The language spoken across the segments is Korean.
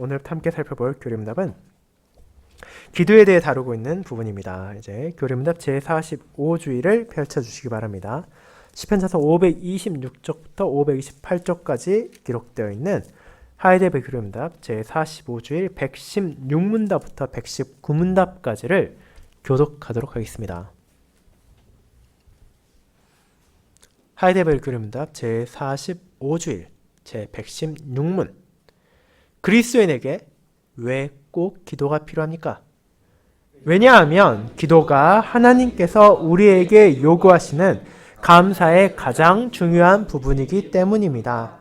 오늘 함께 살펴볼 교리문답은 기도에 대해 다루고 있는 부분입니다. 이제 교리문답 제45주일을 펼쳐주시기 바랍니다. 시편자서 526쪽부터 528쪽까지 기록되어 있는 하이델베르 교리문답 제45주일 116문답부터 119문답까지를 교독하도록 하겠습니다. 하이델베르 교리문답 제45주일 제116문 그리스도인에게 왜 꼭 기도가 필요합니까? 왜냐하면 기도가 하나님께서 우리에게 요구하시는 감사의 가장 중요한 부분이기 때문입니다.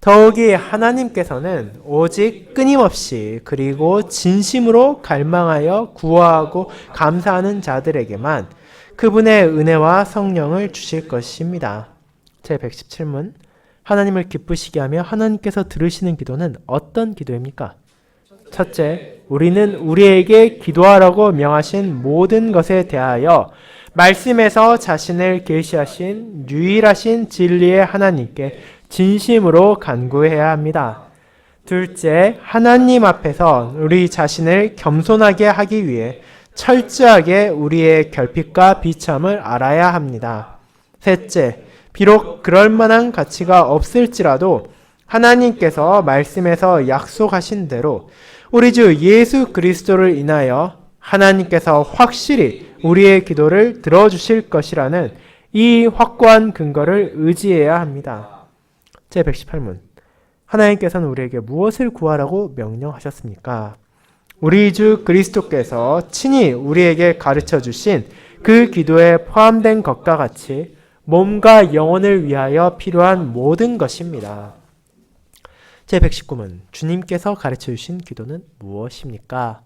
더욱이 하나님께서는 오직 끊임없이 그리고 진심으로 갈망하여 구하고 감사하는 자들에게만 그분의 은혜와 성령을 주실 것입니다. 제117문 하나님을 기쁘시게 하며 하나님께서 들으시는 기도는 어떤 기도입니까? 첫째, 우리는 우리에게 기도하라고 명하신 모든 것에 대하여 말씀에서 자신을 계시하신 유일하신 진리의 하나님께 진심으로 간구해야 합니다. 둘째, 하나님 앞에서 우리 자신을 겸손하게 하기 위해 철저하게 우리의 결핍과 비참을 알아야 합니다. 셋째, 비록 그럴 만한 가치가 없을지라도 하나님께서 말씀에서 약속하신 대로 우리 주 예수 그리스도를 인하여 하나님께서 확실히 우리의 기도를 들어주실 것이라는 이 확고한 근거를 의지해야 합니다. 제118문 하나님께서는 우리에게 무엇을 구하라고 명령하셨습니까? 우리 주 그리스도께서 친히 우리에게 가르쳐 주신 그 기도에 포함된 것과 같이 몸과 영혼을 위하여 필요한 모든 것입니다. 제119문 주님께서 가르쳐 주신 기도는 무엇입니까?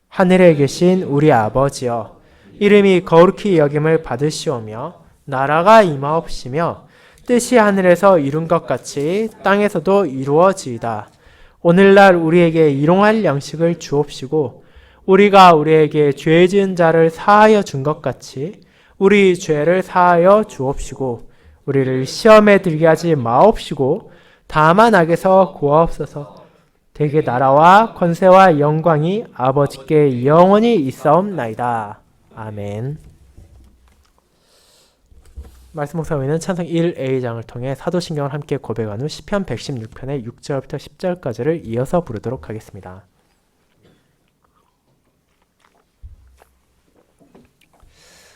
하늘에 계신 우리 아버지여 이름이 거룩히 여김을 받으시오며 나라가 임하옵시며 뜻이 하늘에서 이룬 것 같이 땅에서도 이루어지이다. 오늘날 우리에게 일용할 양식을 주옵시고 우리가 우리에게 죄 지은 자를 사하여 준 것 같이 우리 죄를 사하여 주옵시고 우리를 시험에 들게 하지 마옵시고 다만 악에서 구하옵소서. 대개 나라와 권세와 영광이 아버지께 영원히 있사옵나이다. 아멘. 말씀 묵상 후에는 찬송 1A장을 통해 사도신경을 함께 고백한 후 시편 116편의 6절부터 10절까지를 이어서 부르도록 하겠습니다.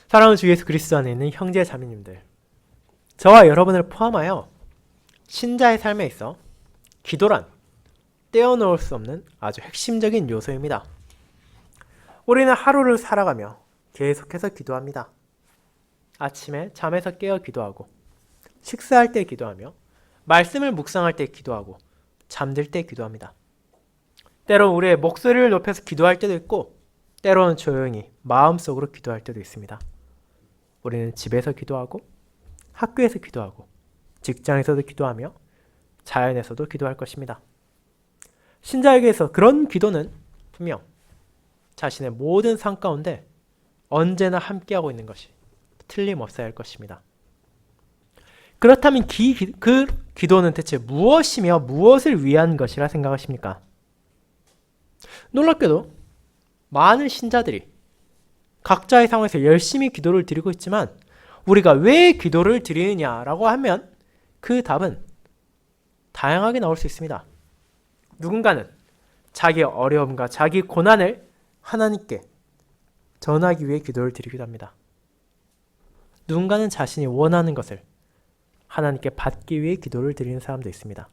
사랑하는 주 예수 그리스도 안에 있는 형제 자매님들, 저와 여러분을 포함하여 신자의 삶에 있어 기도란 떼어놓을 수 없는 아주 핵심적인 요소입니다. 우리는 하루를 살아가며 계속해서 기도합니다. 아침에 잠에서 깨어 기도하고 식사할 때 기도하며 말씀을 묵상할 때 기도하고 잠들 때 기도합니다. 때론 우리의 목소리를 높여서 기도할 때도 있고 때로는 조용히 마음속으로 기도할 때도 있습니다. 우리는 집에서 기도하고 학교에서 기도하고 직장에서도 기도하며 자연에서도 기도할 것입니다. 신자에게서 그런 기도는 분명 자신의 모든 삶 가운데 언제나 함께하고 있는 것이 틀림없어야 할 것입니다. 그렇다면 그 기도는 대체 무엇이며 무엇을 위한 것이라 생각하십니까? 놀랍게도 많은 신자들이 각자의 상황에서 열심히 기도를 드리고 있지만 우리가 왜 기도를 드리느냐라고 하면 그 답은 다양하게 나올 수 있습니다. 누군가는 자기의 어려움과 자기 고난을 하나님께 전하기 위해 기도를 드리기도 합니다. 누군가는 자신이 원하는 것을 하나님께 받기 위해 기도를 드리는 사람도 있습니다.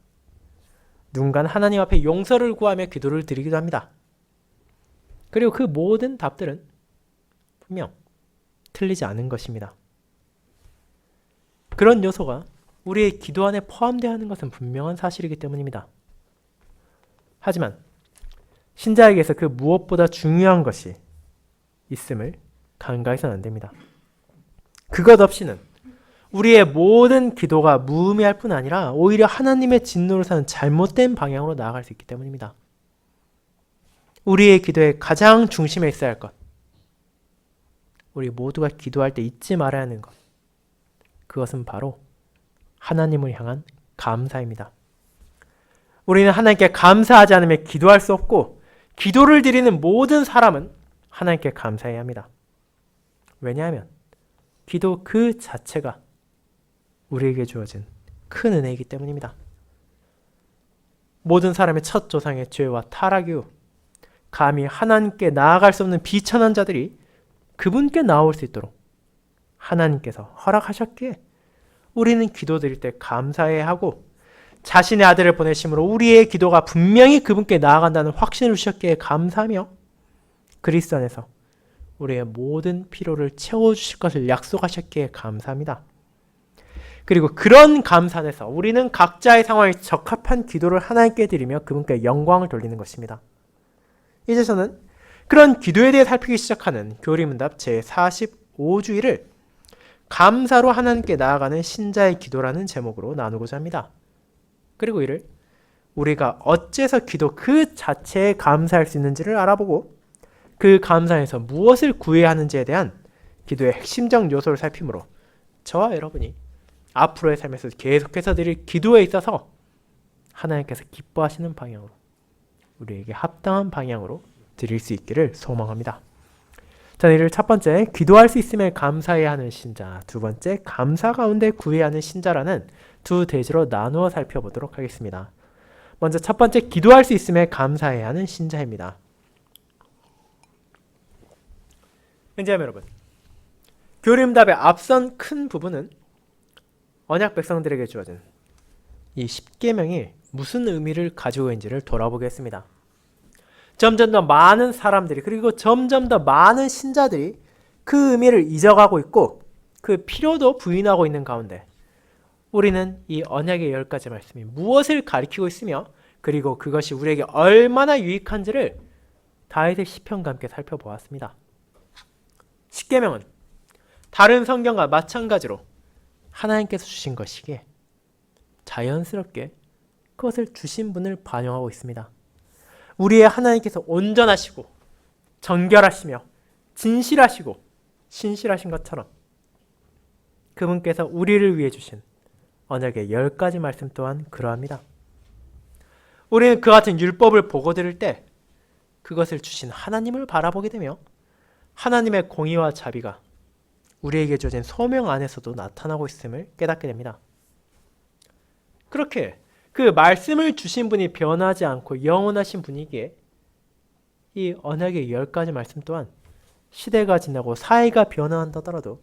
누군가는 하나님 앞에 용서를 구하며 기도를 드리기도 합니다. 그리고 그 모든 답들은 분명 틀리지 않은 것입니다. 그런 요소가 우리의 기도 안에 포함되어 하는 것은 분명한 사실이기 때문입니다. 하지만 신자에게서 그 무엇보다 중요한 것이 있음을 간과해서는 안 됩니다. 그것 없이는 우리의 모든 기도가 무의미할 뿐 아니라 오히려 하나님의 진노를 사는 잘못된 방향으로 나아갈 수 있기 때문입니다. 우리의 기도의 가장 중심에 있어야 할 것, 우리 모두가 기도할 때 잊지 말아야 하는 것, 그것은 바로 하나님을 향한 감사입니다. 우리는 하나님께 감사하지 않으면 기도할 수 없고 기도를 드리는 모든 사람은 하나님께 감사해야 합니다. 왜냐하면 기도 그 자체가 우리에게 주어진 큰 은혜이기 때문입니다. 모든 사람의 첫 조상의 죄와 타락 이후 감히 하나님께 나아갈 수 없는 비천한 자들이 그분께 나올 수 있도록 하나님께서 허락하셨기에 우리는 기도드릴 때 감사해야 하고 자신의 아들을 보내심으로 우리의 기도가 분명히 그분께 나아간다는 확신을 주셨기에 감사하며 그리스도 안에서 우리의 모든 필요를 채워주실 것을 약속하셨기에 감사합니다. 그리고 그런 감사 안에서 우리는 각자의 상황에 적합한 기도를 하나님께 드리며 그분께 영광을 돌리는 것입니다. 이제 저는 그런 기도에 대해 살피기 시작하는 교리문답 제45주일을 감사로 하나님께 나아가는 신자의 기도라는 제목으로 나누고자 합니다. 그리고 이를 우리가 어째서 기도 그 자체에 감사할 수 있는지를 알아보고 그 감사에서 무엇을 구해야 하는지에 대한 기도의 핵심적 요소를 살피므로 저와 여러분이 앞으로의 삶에서 계속해서 드릴 기도에 있어서 하나님께서 기뻐하시는 방향으로 우리에게 합당한 방향으로 드릴 수 있기를 소망합니다. 저는 이를 첫 번째 기도할 수 있음에 감사해야 하는 신자, 두 번째 감사 가운데 구해야 하는 신자라는 두 대지로 나누어 살펴보도록 하겠습니다. 먼저 첫 번째 기도할 수 있음에 감사해야 하는 신자입니다. 은지함 여러분, 교리문답의 앞선 큰 부분은 언약 백성들에게 주어진 이 10계명이 무슨 의미를 가지고 있는지를 돌아보겠습니다. 점점 더 많은 사람들이 그리고 점점 더 많은 신자들이 그 의미를 잊어가고 있고 그 필요도 부인하고 있는 가운데 우리는 이 언약의 10가지 말씀이 무엇을 가리키고 있으며 그리고 그것이 우리에게 얼마나 유익한지를 다윗의 시편과 함께 살펴보았습니다. 10계명은 다른 성경과 마찬가지로 하나님께서 주신 것이기에 자연스럽게 그것을 주신 분을 반영하고 있습니다. 우리의 하나님께서 온전하시고 정결하시며 진실하시고 신실하신 것처럼 그분께서 우리를 위해 주신 언약의 10가지 말씀 또한 그러합니다. 우리는 그 같은 율법을 보고 들을 때 그것을 주신 하나님을 바라보게 되며 하나님의 공의와 자비가 우리에게 주어진 소명 안에서도 나타나고 있음을 깨닫게 됩니다. 그렇게 그 말씀을 주신 분이 변하지 않고 영원하신 분이기에 이 언약의 10가지 말씀 또한 시대가 지나고 사회가 변화한다더라도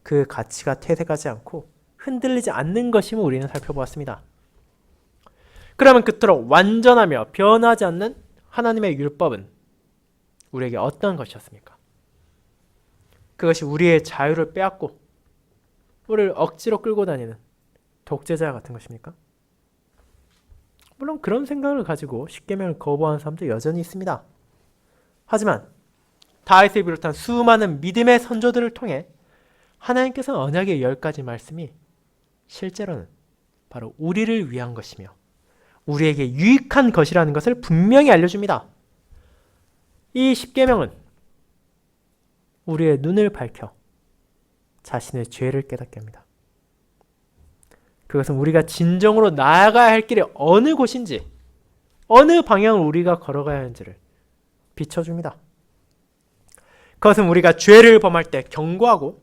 그 가치가 퇴색하지 않고 흔들리지 않는 것임을 우리는 살펴보았습니다. 그러면 그토록 완전하며 변하지 않는 하나님의 율법은 우리에게 어떤 것이었습니까? 그것이 우리의 자유를 빼앗고 우리를 억지로 끌고 다니는 독재자 같은 것입니까? 물론 그런 생각을 가지고 십계명을 거부하는 사람도 여전히 있습니다. 하지만 다윗을 비롯한 수많은 믿음의 선조들을 통해 하나님께서는 언약의 10가지 말씀이 실제로는 바로 우리를 위한 것이며 우리에게 유익한 것이라는 것을 분명히 알려줍니다. 이 십계명은 우리의 눈을 밝혀 자신의 죄를 깨닫게 합니다. 그것은 우리가 진정으로 나아가야 할 길이 어느 곳인지, 어느 방향을 우리가 걸어가야 하는지를 비춰줍니다. 그것은 우리가 죄를 범할 때 경고하고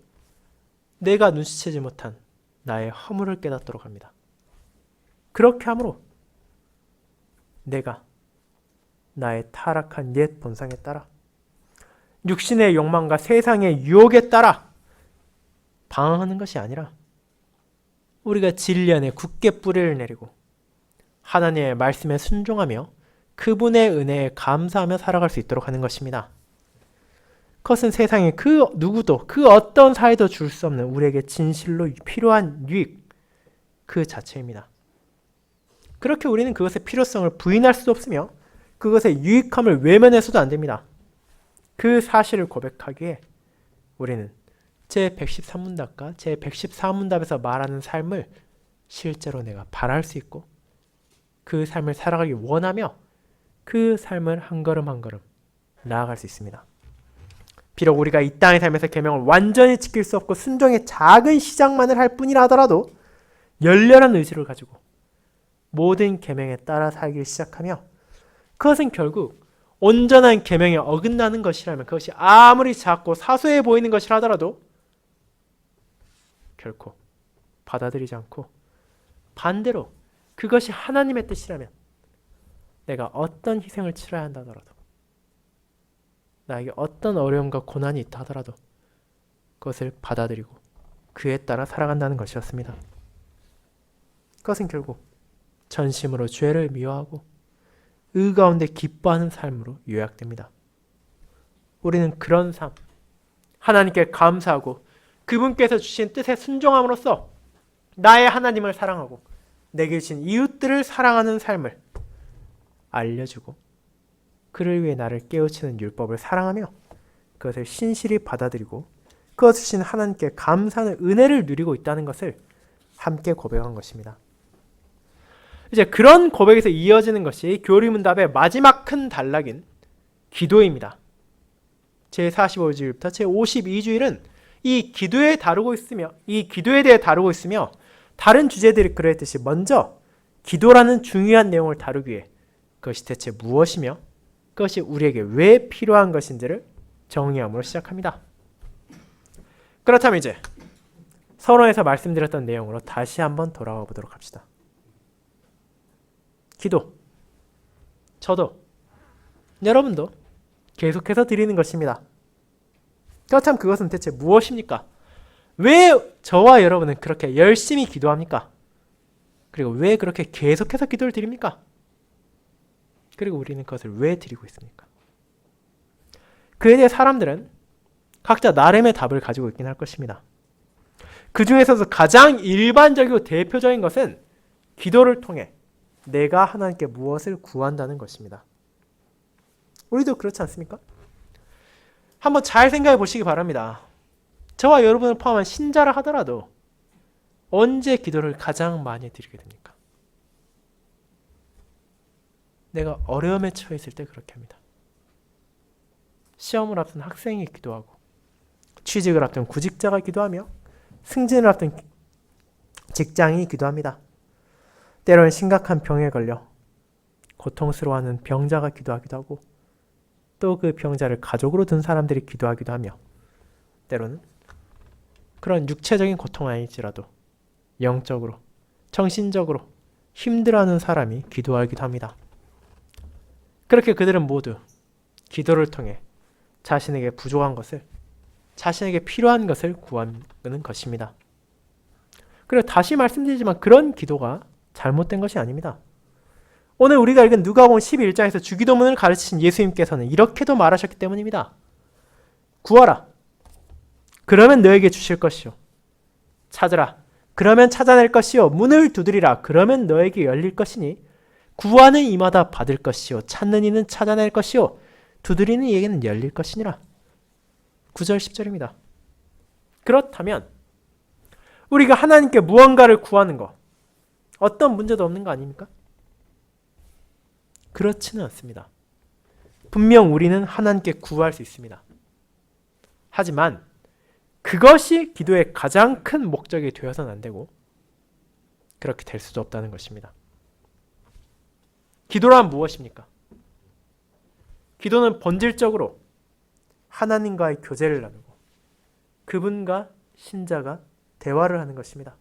내가 눈치채지 못한 나의 허물을 깨닫도록 합니다. 그렇게 함으로 내가 나의 타락한 옛 본성에 따라 육신의 욕망과 세상의 유혹에 따라 방황하는 것이 아니라 우리가 진리 안에 굳게 뿌리를 내리고 하나님의 말씀에 순종하며 그분의 은혜에 감사하며 살아갈 수 있도록 하는 것입니다. 그것은 세상에 그 누구도 그 어떤 사회도 줄 수 없는 우리에게 진실로 필요한 유익 그 자체입니다. 그렇게 우리는 그것의 필요성을 부인할 수도 없으며 그것의 유익함을 외면해서도 안 됩니다. 그 사실을 고백하기에 우리는 제113문답과 제114문답에서 말하는 삶을 실제로 내가 바랄 수 있고 그 삶을 살아가기 원하며 그 삶을 한 걸음 한 걸음 나아갈 수 있습니다. 비록 우리가 이 땅의 삶에서 계명을 완전히 지킬 수 없고 순종의 작은 시작만을 할 뿐이라 하더라도 열렬한 의지를 가지고 모든 계명에 따라 살기 시작하며 그것은 결국 온전한 계명에 어긋나는 것이라면 그것이 아무리 작고 사소해 보이는 것이라 하더라도 결코 받아들이지 않고 반대로 그것이 하나님의 뜻이라면 내가 어떤 희생을 치러야 한다 하더라도 나에게 어떤 어려움과 고난이 있다 하더라도 그것을 받아들이고 그에 따라 살아간다는 것이었습니다. 그것은 결국 전심으로 죄를 미워하고 의 가운데 기뻐하는 삶으로 요약됩니다. 우리는 그런 삶, 하나님께 감사하고 그분께서 주신 뜻에 순종함으로써 나의 하나님을 사랑하고 내게 주신 이웃들을 사랑하는 삶을 알려주고 그를 위해 나를 깨우치는 율법을 사랑하며 그것을 신실히 받아들이고 그것을 주신 하나님께 감사하는 은혜를 누리고 있다는 것을 함께 고백한 것입니다. 이제 그런 고백에서 이어지는 것이 교리문답의 마지막 큰 단락인 기도입니다. 제45주일부터 제52주일은 이 기도에 대해 다루고 있으며 다른 주제들이 그랬듯이 먼저 기도라는 중요한 내용을 다루기 위해 그것이 대체 무엇이며 그것이 우리에게 왜 필요한 것인지를 정의함으로 시작합니다. 그렇다면 이제 서론에서 말씀드렸던 내용으로 다시 한번 돌아와 보도록 합시다. 기도, 저도, 여러분도 계속해서 드리는 것입니다. 그렇다면 그것은 대체 무엇입니까? 왜 저와 여러분은 그렇게 열심히 기도합니까? 그리고 왜 그렇게 계속해서 기도를 드립니까? 그리고 우리는 그것을 왜 드리고 있습니까? 그에 대해 사람들은 각자 나름의 답을 가지고 있긴 할 것입니다. 그 중에서도 가장 일반적이고 대표적인 것은 기도를 통해 내가 하나님께 무엇을 구한다는 것입니다. 우리도 그렇지 않습니까? 한번 잘 생각해 보시기 바랍니다. 저와 여러분을 포함한 신자를 하더라도 언제 기도를 가장 많이 드리게 됩니까? 내가 어려움에 처해 있을 때 그렇게 합니다. 시험을 앞둔 학생이 기도하고 취직을 앞둔 구직자가 기도하며 승진을 앞둔 직장인이 기도합니다. 때로는 심각한 병에 걸려 고통스러워하는 병자가 기도하기도 하고 또 그 병자를 가족으로 둔 사람들이 기도하기도 하며 때로는 그런 육체적인 고통 아닐지라도 영적으로, 정신적으로 힘들어하는 사람이 기도하기도 합니다. 그렇게 그들은 모두 기도를 통해 자신에게 부족한 것을, 자신에게 필요한 것을 구하는 것입니다. 그리고 다시 말씀드리지만 그런 기도가 잘못된 것이 아닙니다. 오늘 우리가 읽은 누가복음 12장에서 주기도문을 가르치신 예수님께서는 이렇게도 말하셨기 때문입니다. 구하라. 그러면 너에게 주실 것이요. 찾으라. 그러면 찾아낼 것이요. 문을 두드리라. 그러면 너에게 열릴 것이니 구하는 이마다 받을 것이요. 찾는 이는 찾아낼 것이요. 두드리는 이에게는 열릴 것이니라. 9절 10절입니다. 그렇다면 우리가 하나님께 무언가를 구하는 것 어떤 문제도 없는 거 아닙니까? 그렇지는 않습니다. 분명 우리는 하나님께 구할 수 있습니다. 하지만 그것이 기도의 가장 큰 목적이 되어서는 안 되고 그렇게 될 수도 없다는 것입니다. 기도란 무엇입니까? 기도는 본질적으로 하나님과의 교제를 나누고 그분과 신자가 대화를 하는 것입니다.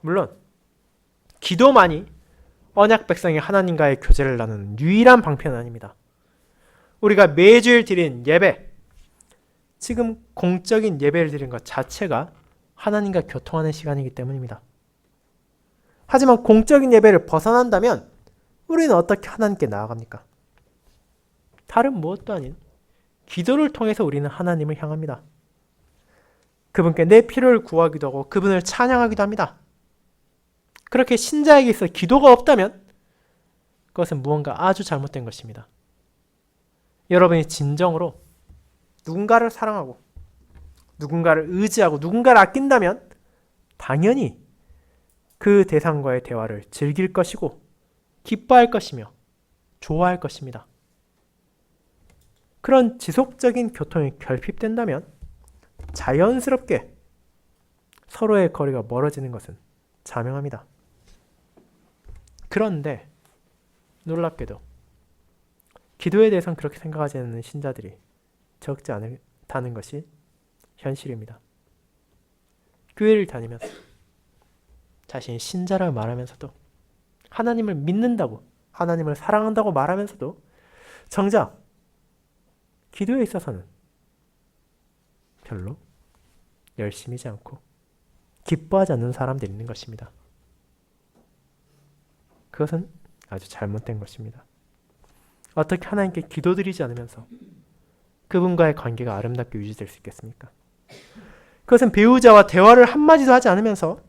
물론 기도만이 언약 백성이 하나님과의 교제를 나누는 유일한 방편은 아닙니다. 우리가 매주일 드리는 예배, 지금 공적인 예배를 드리는 것 자체가 하나님과 교통하는 시간이기 때문입니다. 하지만 공적인 예배를 벗어난다면 우리는 어떻게 하나님께 나아갑니까? 다른 무엇도 아닌 기도를 통해서 우리는 하나님을 향합니다. 그분께 내 필요를 구하기도 하고 그분을 찬양하기도 합니다. 그렇게 신자에게 있어 기도가 없다면 그것은 무언가 아주 잘못된 것입니다. 여러분이 진정으로 누군가를 사랑하고 누군가를 의지하고 누군가를 아낀다면 당연히 그 대상과의 대화를 즐길 것이고 기뻐할 것이며 좋아할 것입니다. 그런 지속적인 교통이 결핍된다면 자연스럽게 서로의 거리가 멀어지는 것은 자명합니다. 그런데 놀랍게도 기도에 대해서는 그렇게 생각하지 않는 신자들이 적지 않다는 것이 현실입니다. 교회를 다니면서 자신이 신자라고 말하면서도 하나님을 믿는다고, 하나님을 사랑한다고 말하면서도 정작 기도에 있어서는 별로 열심히지 않고 기뻐하지 않는 사람들이 있는 것입니다. 그것은 아주 잘못된 것입니다. 어떻게 하나님께 기도드리지 않으면서 그분과의 관계가 아름답게 유지될 수 있겠습니까? 그것은 배우자와 대화를 한마디도 하지 않으면서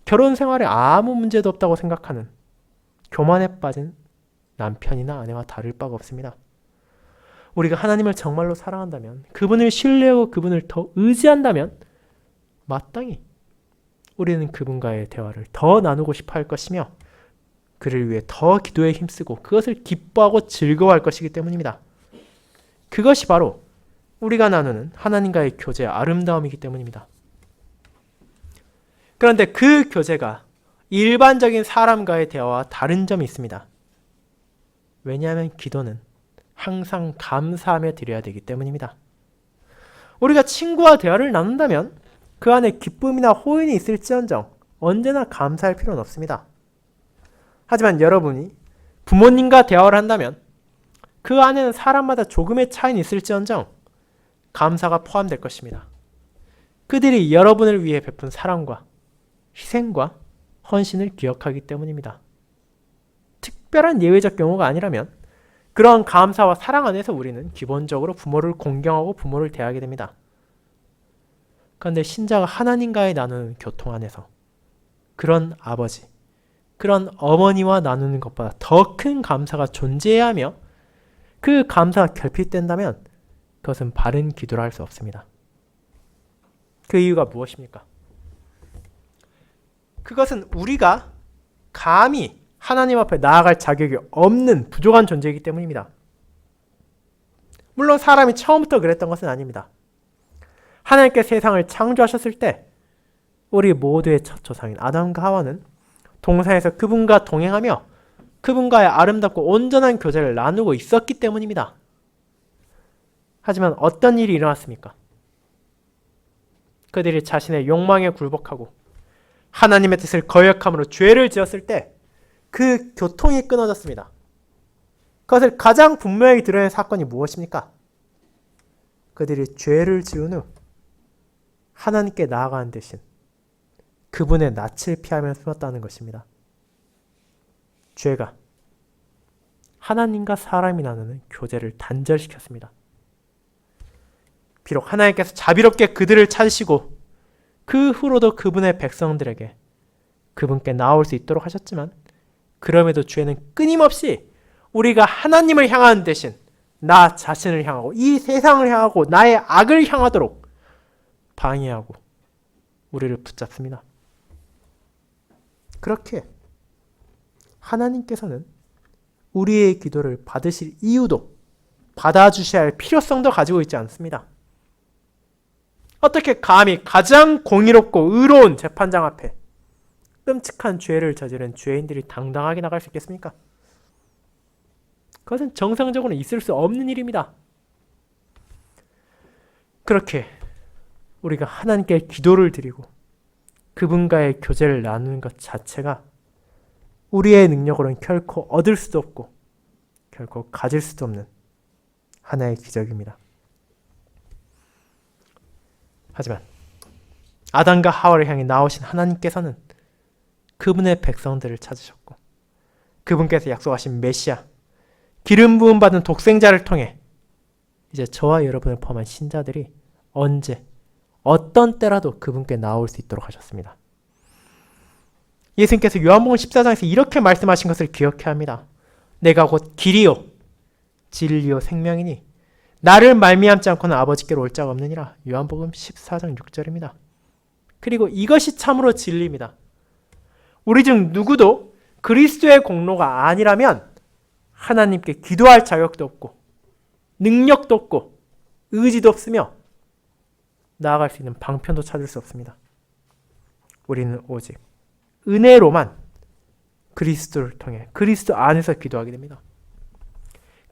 결혼 생활에 아무 문제도 없다고 생각하는 교만에 빠진 남편이나 아내와 다를 바가 없습니다. 우리가 하나님을 정말로 사랑한다면, 그분을 신뢰하고 그분을 더 의지한다면 마땅히 우리는 그분과의 대화를 더 나누고 싶어 할 것이며 그를 위해 더 기도에 힘쓰고 그것을 기뻐하고 즐거워할 것이기 때문입니다. 그것이 바로 우리가 나누는 하나님과의 교제의 아름다움이기 때문입니다. 그런데 그 교제가 일반적인 사람과의 대화와 다른 점이 있습니다. 왜냐하면 기도는 항상 감사하며 드려야 되기 때문입니다. 우리가 친구와 대화를 나눈다면 그 안에 기쁨이나 호연이 있을지언정 언제나 감사할 필요는 없습니다. 하지만 여러분이 부모님과 대화를 한다면 그 안에는 사람마다 조금의 차이는 있을지언정 감사가 포함될 것입니다. 그들이 여러분을 위해 베푼 사랑과 희생과 헌신을 기억하기 때문입니다. 특별한 예외적 경우가 아니라면 그러한 감사와 사랑 안에서 우리는 기본적으로 부모를 공경하고 부모를 대하게 됩니다. 그런데 신자가 하나님과의 나누는 교통 안에서 그런 아버지, 그런 어머니와 나누는 것보다 더 큰 감사가 존재해야 하며 그 감사가 결핍된다면 그것은 바른 기도를 할 수 없습니다. 그 이유가 무엇입니까? 그것은 우리가 감히 하나님 앞에 나아갈 자격이 없는 부족한 존재이기 때문입니다. 물론 사람이 처음부터 그랬던 것은 아닙니다. 하나님께 세상을 창조하셨을 때 우리 모두의 첫 조상인 아담과 하와는 동산에서 그분과 동행하며 그분과의 아름답고 온전한 교제를 나누고 있었기 때문입니다. 하지만 어떤 일이 일어났습니까? 그들이 자신의 욕망에 굴복하고 하나님의 뜻을 거역함으로 죄를 지었을 때 그 교통이 끊어졌습니다. 그것을 가장 분명히 드러낸 사건이 무엇입니까? 그들이 죄를 지은 후 하나님께 나아가는 대신 그분의 낯을 피하며 숨었다는 것입니다. 죄가 하나님과 사람이 나누는 교제를 단절시켰습니다. 비록 하나님께서 자비롭게 그들을 찾으시고 그 후로도 그분의 백성들에게 그분께 나올 수 있도록 하셨지만 그럼에도 죄는 끊임없이 우리가 하나님을 향하는 대신 나 자신을 향하고 이 세상을 향하고 나의 악을 향하도록 방해하고 우리를 붙잡습니다. 그렇게 하나님께서는 우리의 기도를 받으실 이유도 받아주셔야 할 필요성도 가지고 있지 않습니다. 어떻게 감히 가장 공의롭고 의로운 재판장 앞에 끔찍한 죄를 저지른 죄인들이 당당하게 나갈 수 있겠습니까? 그것은 정상적으로 있을 수 없는 일입니다. 그렇게 우리가 하나님께 기도를 드리고 그분과의 교제를 나누는 것 자체가 우리의 능력으로는 결코 얻을 수도 없고 결코 가질 수도 없는 하나의 기적입니다. 하지만 아담과 하와를 향해 나오신 하나님께서는 그분의 백성들을 찾으셨고 그분께서 약속하신 메시아, 기름 부음 받은 독생자를 통해 이제 저와 여러분을 포함한 신자들이 언제 어떤 때라도 그분께 나올 수 있도록 하셨습니다. 예수님께서 요한복음 14장에서 이렇게 말씀하신 것을 기억해야 합니다. 내가 곧 길이요 진리요 생명이니 나를 말미암지 않고는 아버지께로 올 자가 없느니라. 요한복음 14장 6절입니다. 그리고 이것이 참으로 진리입니다. 우리 중 누구도 그리스도의 공로가 아니라면 하나님께 기도할 자격도 없고 능력도 없고 의지도 없으며 나아갈 수 있는 방편도 찾을 수 없습니다. 우리는 오직 은혜로만 그리스도를 통해 그리스도 안에서 기도하게 됩니다.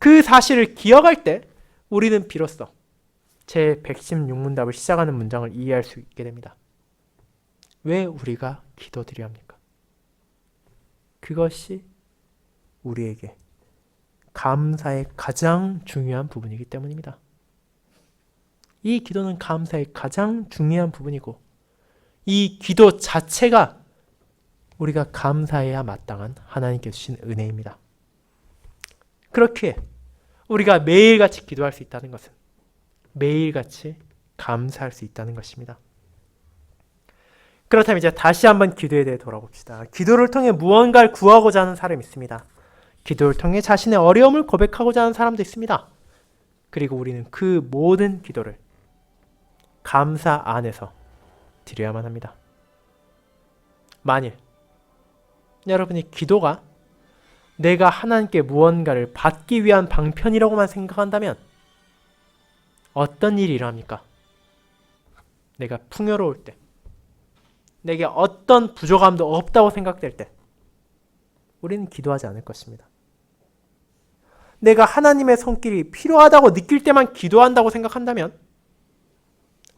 그 사실을 기억할 때 우리는 비로소 제 116문답을 시작하는 문장을 이해할 수 있게 됩니다. 왜 우리가 기도드려야 합니까? 그것이 우리에게 감사의 가장 중요한 부분이기 때문입니다. 이 기도는 감사의 가장 중요한 부분이고 이 기도 자체가 우리가 감사해야 마땅한 하나님께 주신 은혜입니다. 그렇게 우리가 매일같이 기도할 수 있다는 것은 매일같이 감사할 수 있다는 것입니다. 그렇다면 이제 다시 한번 기도에 대해 돌아봅시다. 기도를 통해 무언가를 구하고자 하는 사람이 있습니다. 기도를 통해 자신의 어려움을 고백하고자 하는 사람도 있습니다. 그리고 우리는 그 모든 기도를 감사 안에서 드려야만 합니다. 만일 여러분이 기도가 내가 하나님께 무언가를 받기 위한 방편이라고만 생각한다면 어떤 일이 일어납니까? 내가 풍요로울 때, 내게 어떤 부족함도 없다고 생각될 때 우리는 기도하지 않을 것입니다. 내가 하나님의 손길이 필요하다고 느낄 때만 기도한다고 생각한다면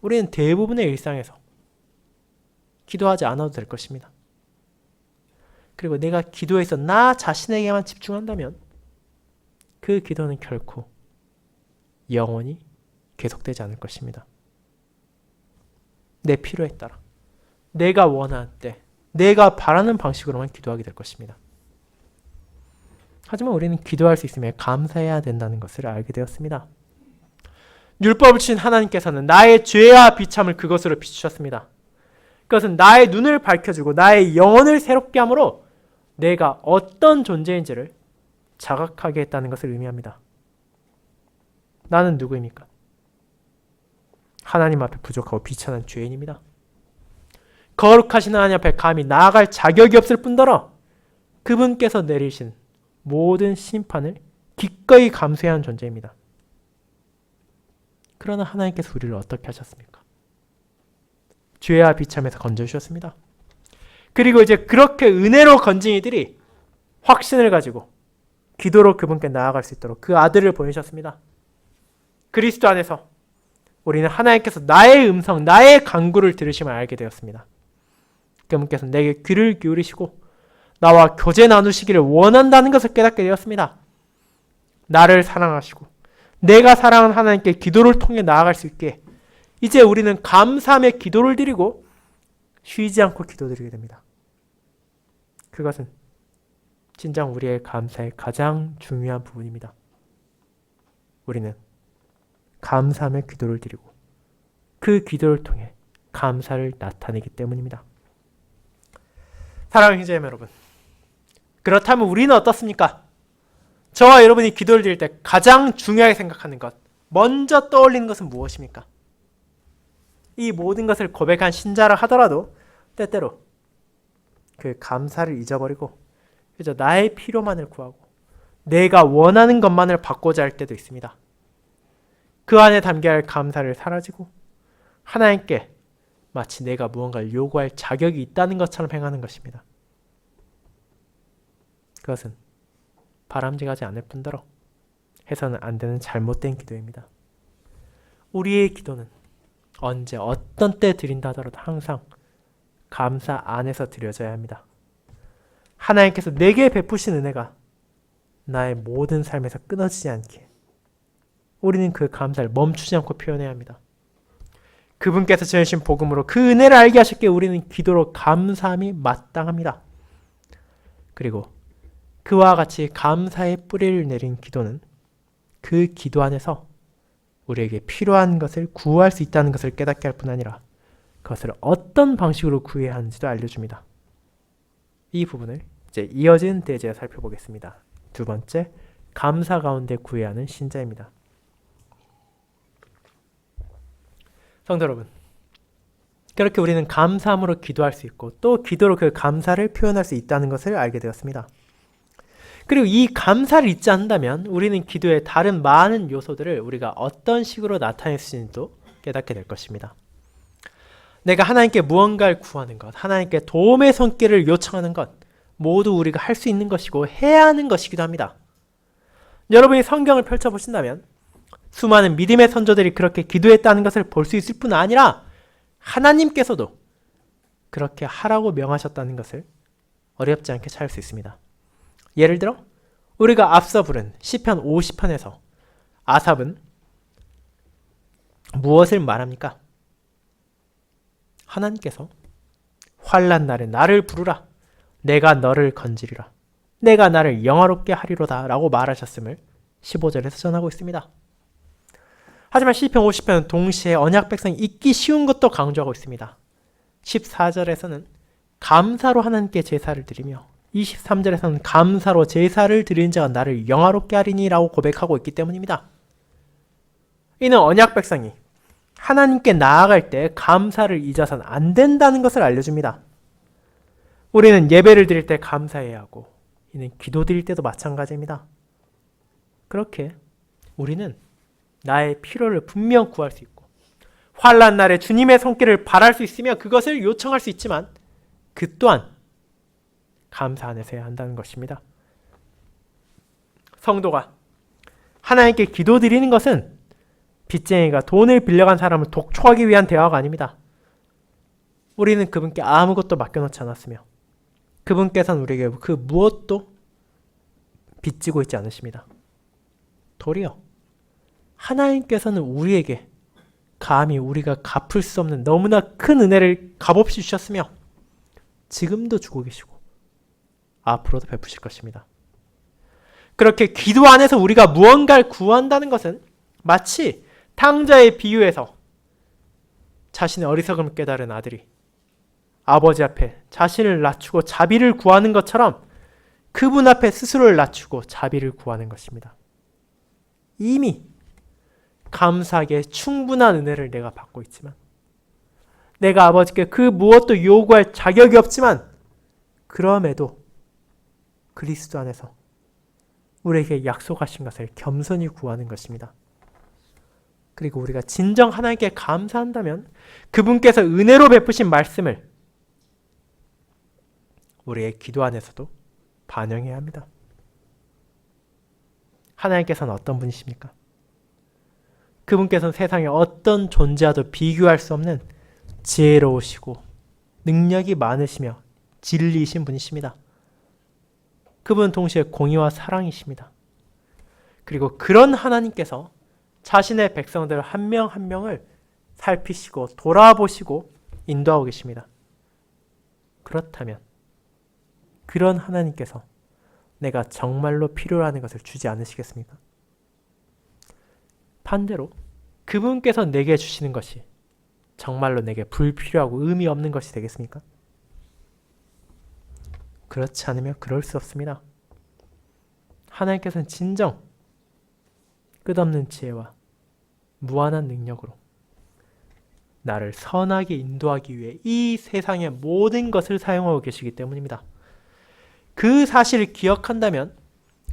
우리는 대부분의 일상에서 기도하지 않아도 될 것입니다. 그리고 내가 기도해서 나 자신에게만 집중한다면 그 기도는 결코 영원히 계속되지 않을 것입니다. 내 필요에 따라 내가 원할 때 내가 바라는 방식으로만 기도하게 될 것입니다. 하지만 우리는 기도할 수 있으면 감사해야 된다는 것을 알게 되었습니다. 율법을 주신 하나님께서는 나의 죄와 비참을 그것으로 비추셨습니다. 그것은 나의 눈을 밝혀주고 나의 영혼을 새롭게 함으로 내가 어떤 존재인지를 자각하게 했다는 것을 의미합니다. 나는 누구입니까? 하나님 앞에 부족하고 비천한 죄인입니다. 거룩하신 하나님 앞에 감히 나아갈 자격이 없을 뿐더러 그분께서 내리신 모든 심판을 기꺼이 감수해야 하는 존재입니다. 그러나 하나님께서 우리를 어떻게 하셨습니까? 죄와 비참에서 건져주셨습니다. 그리고 이제 그렇게 은혜로 건진 이들이 확신을 가지고 기도로 그분께 나아갈 수 있도록 그 아들을 보내셨습니다. 그리스도 안에서 우리는 하나님께서 나의 음성, 나의 간구를 들으심을 알게 되었습니다. 그분께서 내게 귀를 기울이시고 나와 교제 나누시기를 원한다는 것을 깨닫게 되었습니다. 나를 사랑하시고 내가 사랑하는 하나님께 기도를 통해 나아갈 수 있게 이제 우리는 감사함의 기도를 드리고 쉬지 않고 기도드리게 됩니다. 그것은 진정 우리의 감사의 가장 중요한 부분입니다. 우리는 감사함의 기도를 드리고 그 기도를 통해 감사를 나타내기 때문입니다. 사랑하는 형제자매 여러분, 그렇다면 우리는 어떻습니까? 저와 여러분이 기도를 드릴 때 가장 중요하게 생각하는 것, 먼저 떠올리는 것은 무엇입니까? 이 모든 것을 고백한 신자라 하더라도 때때로 그 감사를 잊어버리고 그저 나의 필요만을 구하고 내가 원하는 것만을 받고자 할 때도 있습니다. 그 안에 담겨야 할 감사를 사라지고 하나님께 마치 내가 무언가를 요구할 자격이 있다는 것처럼 행하는 것입니다. 그것은 바람직하지 않을 뿐더러 해서는 안 되는 잘못된 기도입니다. 우리의 기도는 언제 어떤 때 드린다 하더라도 항상 감사 안에서 드려져야 합니다. 하나님께서 내게 베푸신 은혜가 나의 모든 삶에서 끊어지지 않게 우리는 그 감사를 멈추지 않고 표현해야 합니다. 그분께서 전하신 복음으로 그 은혜를 알게 하셨기에 우리는 기도로 감사함이 마땅합니다. 그리고 그와 같이 감사의 뿌리를 내린 기도는 그 기도 안에서 우리에게 필요한 것을 구할 수 있다는 것을 깨닫게 할 뿐 아니라 그것을 어떤 방식으로 구해야 하는지도 알려줍니다. 이 부분을 이제 이어진 대제에 살펴보겠습니다. 두 번째, 감사 가운데 구해야 하는 신자입니다. 성도 여러분, 그렇게 우리는 감사함으로 기도할 수 있고 또 기도로 그 감사를 표현할 수 있다는 것을 알게 되었습니다. 그리고 이 감사를 잊지 않는다면 우리는 기도의 다른 많은 요소들을 우리가 어떤 식으로 나타낼 수 있는지도 깨닫게 될 것입니다. 내가 하나님께 무언가를 구하는 것, 하나님께 도움의 손길을 요청하는 것, 모두 우리가 할 수 있는 것이고 해야 하는 것이기도 합니다. 여러분이 성경을 펼쳐보신다면 수많은 믿음의 선조들이 그렇게 기도했다는 것을 볼 수 있을 뿐 아니라 하나님께서도 그렇게 하라고 명하셨다는 것을 어렵지 않게 찾을 수 있습니다. 예를 들어 우리가 앞서 부른 시편 50편에서 아삽은 무엇을 말합니까? 하나님께서 환난 날에 나를 부르라. 내가 너를 건지리라. 내가 나를 영화롭게 하리로다 라고 말하셨음을 15절에서 전하고 있습니다. 하지만 시편 50편은 동시에 언약 백성이 잊기 쉬운 것도 강조하고 있습니다. 14절에서는 감사로 하나님께 제사를 드리며 23절에서는 감사로 제사를 드리는 자가 나를 영화롭게 하리니 라고 고백하고 있기 때문입니다. 이는 언약 백성이 하나님께 나아갈 때 감사를 잊어서는 안 된다는 것을 알려줍니다. 우리는 예배를 드릴 때 감사해야 하고 이는 기도 드릴 때도 마찬가지입니다. 그렇게 우리는 나의 필요를 분명 구할 수 있고 환난 날에 주님의 손길을 바랄 수 있으며 그것을 요청할 수 있지만 그 또한 감사 안에서 해야 한다는 것입니다. 성도가 하나님께 기도 드리는 것은 빚쟁이가 돈을 빌려간 사람을 독촉하기 위한 대화가 아닙니다. 우리는 그분께 아무것도 맡겨놓지 않았으며 그분께서는 우리에게 그 무엇도 빚지고 있지 않으십니다. 도리어 하나님께서는 우리에게 감히 우리가 갚을 수 없는 너무나 큰 은혜를 값없이 주셨으며 지금도 주고 계시고 앞으로도 베푸실 것입니다. 그렇게 기도 안에서 우리가 무언가를 구한다는 것은 마치 탕자의 비유에서 자신의 어리석음을 깨달은 아들이 아버지 앞에 자신을 낮추고 자비를 구하는 것처럼 그분 앞에 스스로를 낮추고 자비를 구하는 것입니다. 이미 감사하게 충분한 은혜를 내가 받고 있지만 내가 아버지께 그 무엇도 요구할 자격이 없지만 그럼에도 그리스도 안에서 우리에게 약속하신 것을 겸손히 구하는 것입니다. 그리고 우리가 진정 하나님께 감사한다면 그분께서 은혜로 베푸신 말씀을 우리의 기도 안에서도 반영해야 합니다. 하나님께서는 어떤 분이십니까? 그분께서는 세상에 어떤 존재와도 비교할 수 없는 지혜로우시고 능력이 많으시며 진리이신 분이십니다. 그분은 동시에 공의와 사랑이십니다. 그리고 그런 하나님께서 자신의 백성들 한 명 한 명을 살피시고 돌아보시고 인도하고 계십니다. 그렇다면 그런 하나님께서 내가 정말로 필요로 하는 것을 주지 않으시겠습니까? 반대로 그분께서 내게 주시는 것이 정말로 내게 불필요하고 의미 없는 것이 되겠습니까? 그렇지 않으면 그럴 수 없습니다. 하나님께서는 진정 끝없는 지혜와 무한한 능력으로 나를 선하게 인도하기 위해 이 세상의 모든 것을 사용하고 계시기 때문입니다. 그 사실을 기억한다면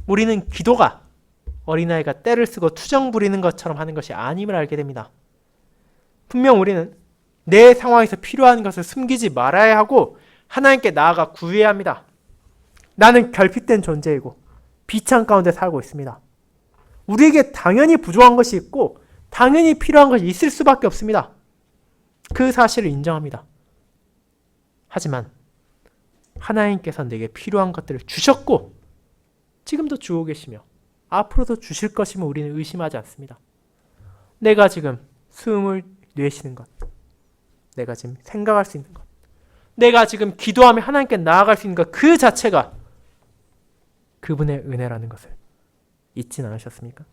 우리는 기도가 어린아이가 떼를 쓰고 투정 부리는 것처럼 하는 것이 아님을 알게 됩니다. 분명 우리는 내 상황에서 필요한 것을 숨기지 말아야 하고 하나님께 나아가 구해야 합니다. 나는 결핍된 존재이고 비참 가운데 살고 있습니다. 우리에게 당연히 부족한 것이 있고 당연히 필요한 것이 있을 수밖에 없습니다. 그 사실을 인정합니다. 하지만 하나님께서 내게 필요한 것들을 주셨고 지금도 주고 계시며 앞으로도 주실 것임을 우리는 의심하지 않습니다. 내가 지금 숨을 내쉬는 것, 내가 지금 생각할 수 있는 것, 내가 지금 기도하며 하나님께 나아갈 수 있는 것, 그 자체가 그분의 은혜라는 것을 잊진 않으셨습니까?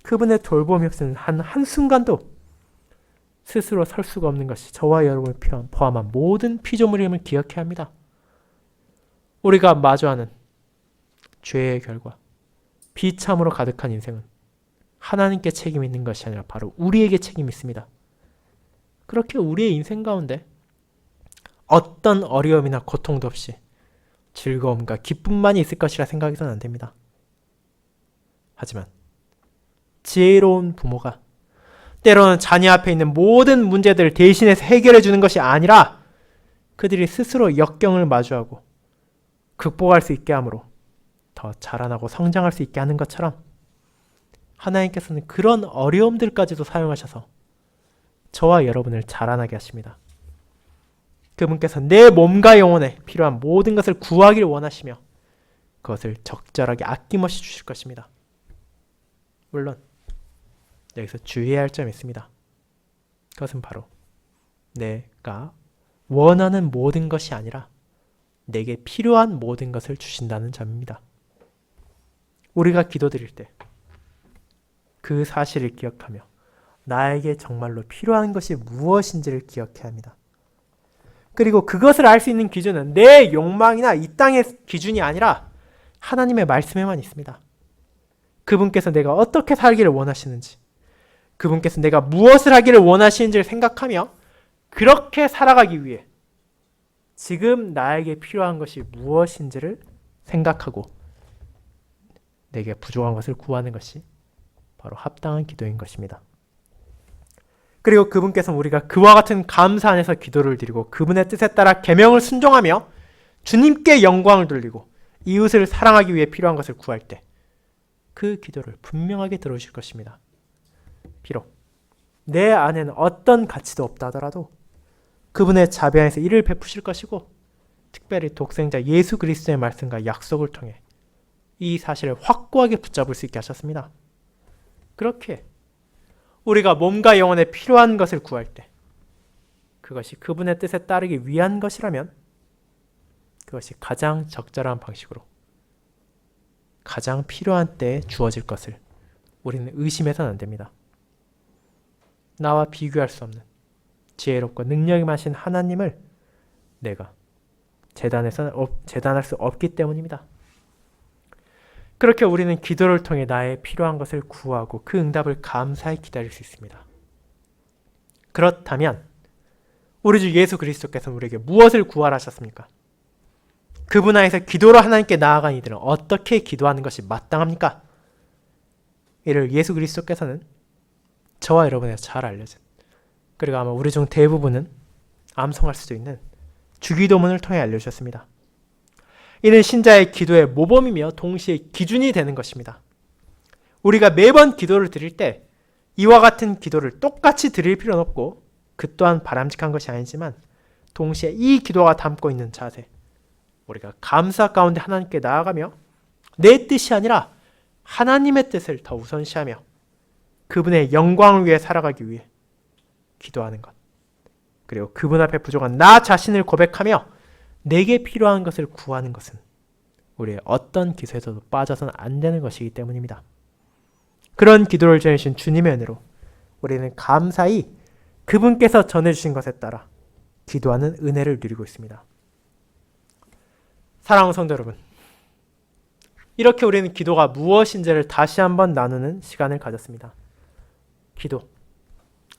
그분의 돌봄이 없이는 한순간도 스스로 설 수가 없는 것이 저와 여러분을 포함한 모든 피조물임을 기억해야 합니다. 우리가 마주하는 죄의 결과, 비참으로 가득한 인생은 하나님께 책임이 있는 것이 아니라 바로 우리에게 책임이 있습니다. 그렇게 우리의 인생 가운데 어떤 어려움이나 고통도 없이 즐거움과 기쁨만이 있을 것이라 생각해서는 안 됩니다. 하지만 지혜로운 부모가 때로는 자녀 앞에 있는 모든 문제들을 대신해서 해결해 주는 것이 아니라 그들이 스스로 역경을 마주하고 극복할 수 있게 함으로 더 자라나고 성장할 수 있게 하는 것처럼 하나님께서는 그런 어려움들까지도 사용하셔서 저와 여러분을 자라나게 하십니다. 그분께서 내 몸과 영혼에 필요한 모든 것을 구하기를 원하시며 그것을 적절하게 아낌없이 주실 것입니다. 물론 여기서 주의해야 할 점이 있습니다. 그것은 바로 내가 원하는 모든 것이 아니라 내게 필요한 모든 것을 주신다는 점입니다. 우리가 기도드릴 때 그 사실을 기억하며 나에게 정말로 필요한 것이 무엇인지를 기억해야 합니다. 그리고 그것을 알 수 있는 기준은 내 욕망이나 이 땅의 기준이 아니라 하나님의 말씀에만 있습니다. 그분께서 내가 어떻게 살기를 원하시는지, 그분께서 내가 무엇을 하기를 원하시는지를 생각하며 그렇게 살아가기 위해 지금 나에게 필요한 것이 무엇인지를 생각하고 내게 부족한 것을 구하는 것이 바로 합당한 기도인 것입니다. 그리고 그분께서는 우리가 그와 같은 감사 안에서 기도를 드리고 그분의 뜻에 따라 계명을 순종하며 주님께 영광을 돌리고 이웃을 사랑하기 위해 필요한 것을 구할 때 그 기도를 분명하게 들어주실 것입니다. 비록 내 안에는 어떤 가치도 없다 하더라도 그분의 자비 안에서 이를 베푸실 것이고 특별히 독생자 예수 그리스도의 말씀과 약속을 통해 이 사실을 확고하게 붙잡을 수 있게 하셨습니다. 그렇게 우리가 몸과 영혼에 필요한 것을 구할 때 그것이 그분의 뜻에 따르기 위한 것이라면 그것이 가장 적절한 방식으로 가장 필요한 때에 주어질 것을 우리는 의심해서는 안 됩니다. 나와 비교할 수 없는 지혜롭고 능력이 많으신 하나님을 내가 재단할 수 없기 때문입니다. 그렇게 우리는 기도를 통해 나의 필요한 것을 구하고 그 응답을 감사히 기다릴 수 있습니다. 그렇다면 우리 주 예수 그리스도께서는 우리에게 무엇을 구하라 하셨습니까? 그분 안에서 기도로 하나님께 나아간 이들은 어떻게 기도하는 것이 마땅합니까? 이를 예수 그리스도께서는 저와 여러분에게 잘 알려진, 그리고 아마 우리 중 대부분은 암송할 수도 있는 주기도문을 통해 알려주셨습니다. 이는 신자의 기도의 모범이며 동시에 기준이 되는 것입니다. 우리가 매번 기도를 드릴 때 이와 같은 기도를 똑같이 드릴 필요는 없고 그 또한 바람직한 것이 아니지만 동시에 이 기도가 담고 있는 자세, 우리가 감사 가운데 하나님께 나아가며 내 뜻이 아니라 하나님의 뜻을 더 우선시하며 그분의 영광을 위해 살아가기 위해 기도하는 것, 그리고 그분 앞에 부족한 나 자신을 고백하며 내게 필요한 것을 구하는 것은 우리의 어떤 기도에서도 빠져서는 안 되는 것이기 때문입니다. 그런 기도를 전해주신 주님의 은혜로 우리는 감사히 그분께서 전해주신 것에 따라 기도하는 은혜를 누리고 있습니다. 사랑하는 성도 여러분, 이렇게 우리는 기도가 무엇인지를 다시 한번 나누는 시간을 가졌습니다. 기도,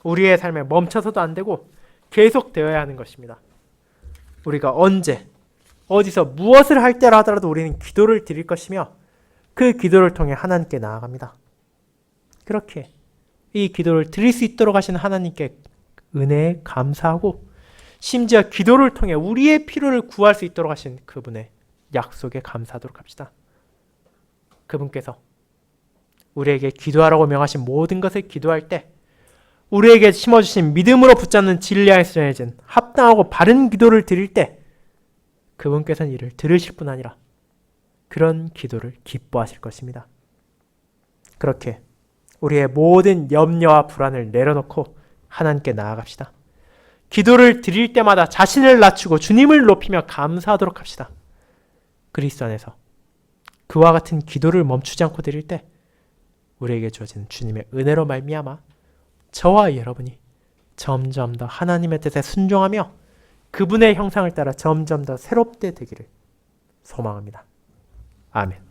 우리의 삶에 멈춰서도 안 되고 계속되어야 하는 것입니다. 우리가 언제, 어디서 무엇을 할 때라 하더라도 우리는 기도를 드릴 것이며 그 기도를 통해 하나님께 나아갑니다. 그렇게 이 기도를 드릴 수 있도록 하신 하나님께 은혜에 감사하고 심지어 기도를 통해 우리의 필요를 구할 수 있도록 하신 그분의 약속에 감사하도록 합시다. 그분께서 우리에게 기도하라고 명하신 모든 것을 기도할 때 우리에게 심어주신 믿음으로 붙잡는 진리 안에서 전해진 합당하고 바른 기도를 드릴 때 그분께서는 이를 들으실 뿐 아니라 그런 기도를 기뻐하실 것입니다. 그렇게 우리의 모든 염려와 불안을 내려놓고 하나님께 나아갑시다. 기도를 드릴 때마다 자신을 낮추고 주님을 높이며 감사하도록 합시다. 그리스도 안에서 그와 같은 기도를 멈추지 않고 드릴 때 우리에게 주어진 주님의 은혜로 말미암아 저와 여러분이 점점 더 하나님의 뜻에 순종하며 그분의 형상을 따라 점점 더 새롭게 되기를 소망합니다. 아멘.